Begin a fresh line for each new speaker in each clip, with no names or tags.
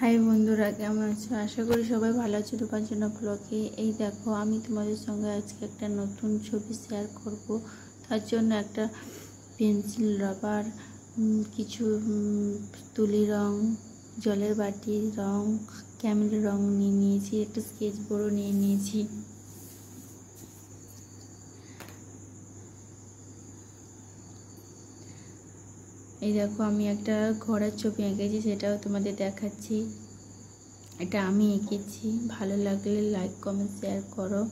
High বন্ধুরা, কেমন আছো? আশা করি সবাই ভালো আছো। রূপাঞ্জনা ব্লগে এই দেখো, আমি তোমাদের সঙ্গে আজকে একটা নতুন ছবি শেয়ার করব। তার জন্য একটা পেন্সিল, রাবার, কিছু তুলি রং, জলের বাটির রং, ক্যামেল রং নিয়ে নিয়েছি, একটা স্কেচ বোর্ডও নিয়ে নিয়েছি। এই দেখো, আমি একটা ঘোড়ার ছবি এঁকেছি, সেটাও তোমাদের দেখাচ্ছি। এটা আমি এঁকেছি, ভালো লাগলে লাইক কমেন্ট শেয়ার করো।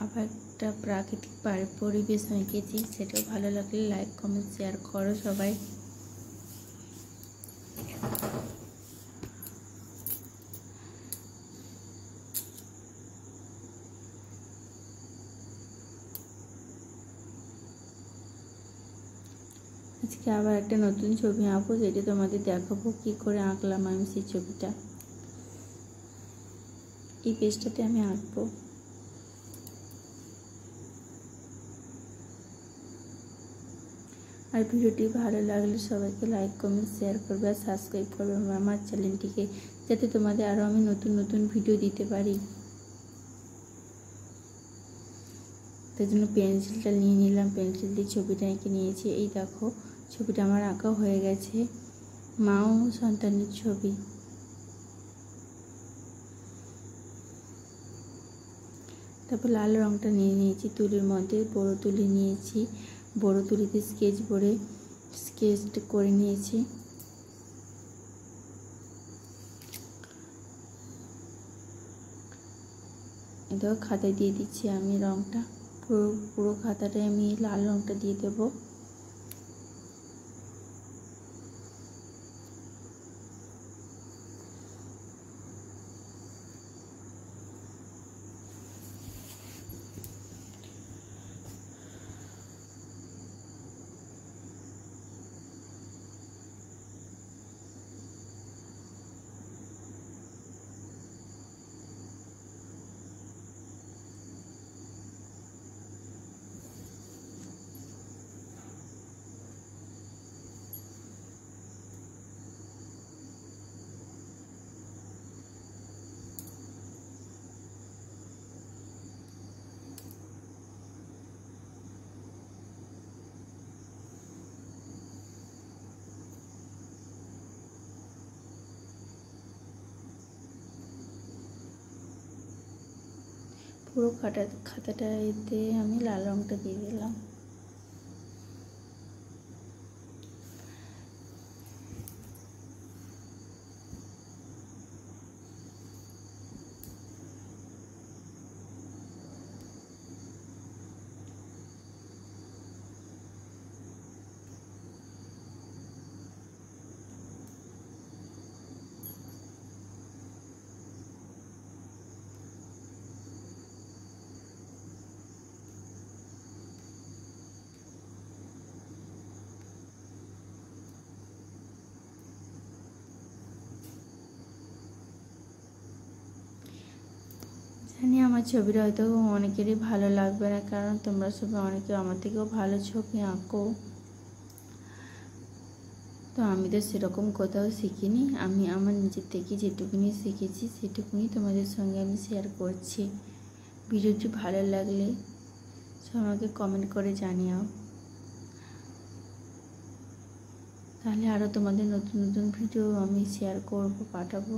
আবার একটা প্রাকৃতিক পরিবেশ এঁকেছি, সেটাও ভালো লাগলে লাইক কমেন্ট শেয়ার করো সবাই। আজকে আবার একটা নতুন ছবি আঁকবো, সেটা তোমাদের দেখাবো কি করে আঁকলাম আমি সেই ছবিটা। এই পেজটাতে আমি আঁকবো। আর ভিডিওটি ভালো লাগলে সবাইকে লাইক কমেন্ট শেয়ার করবে আর সাবস্ক্রাইব করবে আমার চ্যানেলটিকে, যাতে তোমাদের আরও আমি নতুন নতুন ভিডিও দিতে পারি। তার জন্য পেন্সিলটা নিয়ে নিলাম, পেন্সিল দিয়ে ছবিটা এঁকে নিয়েছি। এই দেখো, ছবিটা আমার আঁকা হয়ে গেছে, মা ও সন্তানের ছবি। তারপর লাল রঙটা নিয়ে নিয়েছি, তুলির মধ্যে বড় তুলি নিয়েছি, বড় তুলিতে স্কেচ করে নিয়েছি। এটাও খাতায় দিয়ে দিচ্ছি আমি রঙটা, পুরো খাতাটায় আমি লাল রঙটা দিয়ে দেবো। পুরো খাতাটাতে আমি লাল রঙটা দিয়ে দিলাম। জানি আমার ছবিটা হয়তো অনেকেরই ভালো লাগবে না, কারণ তোমরা সবাই অনেকে আমার থেকেও ভালো ছবি আঁকো। তো আমি তো সেরকম কোথাও শিখিনি, আমি আমার নিজের থেকে যেটুকুনি শিখেছি সেটুকুনি তোমাদের সঙ্গে আমি শেয়ার করছি। ভিডিওটি ভালো লাগলে সব আমাকে কমেন্ট করে জানিও, তাহলে আরও তোমাদের নতুন নতুন ভিডিও আমি শেয়ার করব, পাঠাবো।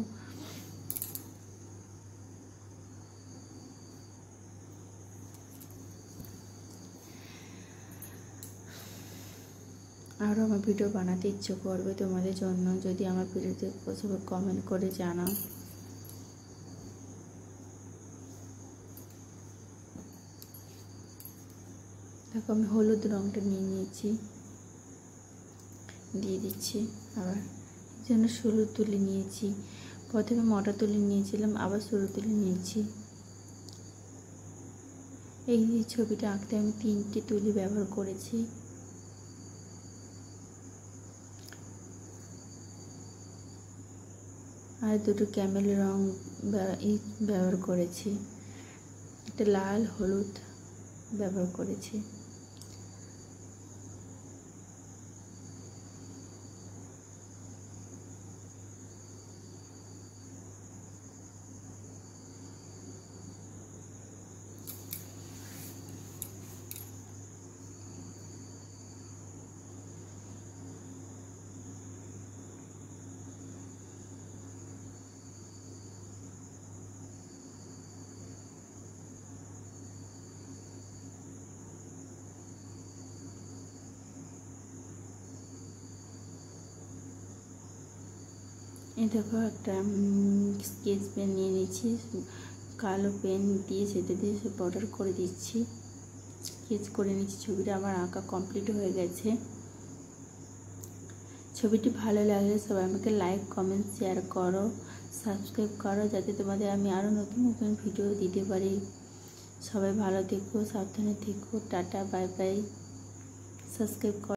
আরও আমার ভিডিও বানাতে ইচ্ছে করবে তোমাদের জন্য, যদি আমার ভিডিওতে সবাই কমেন্ট করে জানাও। দেখো, আমি হলুদ রঙটা নিয়ে নিয়েছি, দিয়ে দিচ্ছি। আবার জন্য সরু তুলি নিয়েছি, প্রথমে মোটা তুলি নিয়েছিলাম, আবার সরু তুলি নিয়েছি। এই ছবিটা আঁকতে আমি 3টে তুলি ব্যবহার করেছি। আর 2টো ক্যামেল রং ব্যবহার করেছি, একটা লাল হলুদ ব্যবহার করেছি। এই দেখো একটা স্কেচ পেন নিয়ে নিচ্ছি, কালো পেন দিয়ে সেটা দিয়ে বর্ডার করে দিচ্ছি, স্কেচ করে নিচ্ছি। ছবিটা আমার আঁকা কমপ্লিট হয়ে গেছে। ছবিটি ভালো লাগলে সবাই আমাকে লাইক কমেন্ট শেয়ার করো, সাবস্ক্রাইব করো, যাতে তোমাদের আমি আরও নতুন নতুন ভিডিও দিতে পারি। সবাই ভালো থেকো, সাবধানে থেকো, টাটা বাই বাই, সাবস্ক্রাইব করো।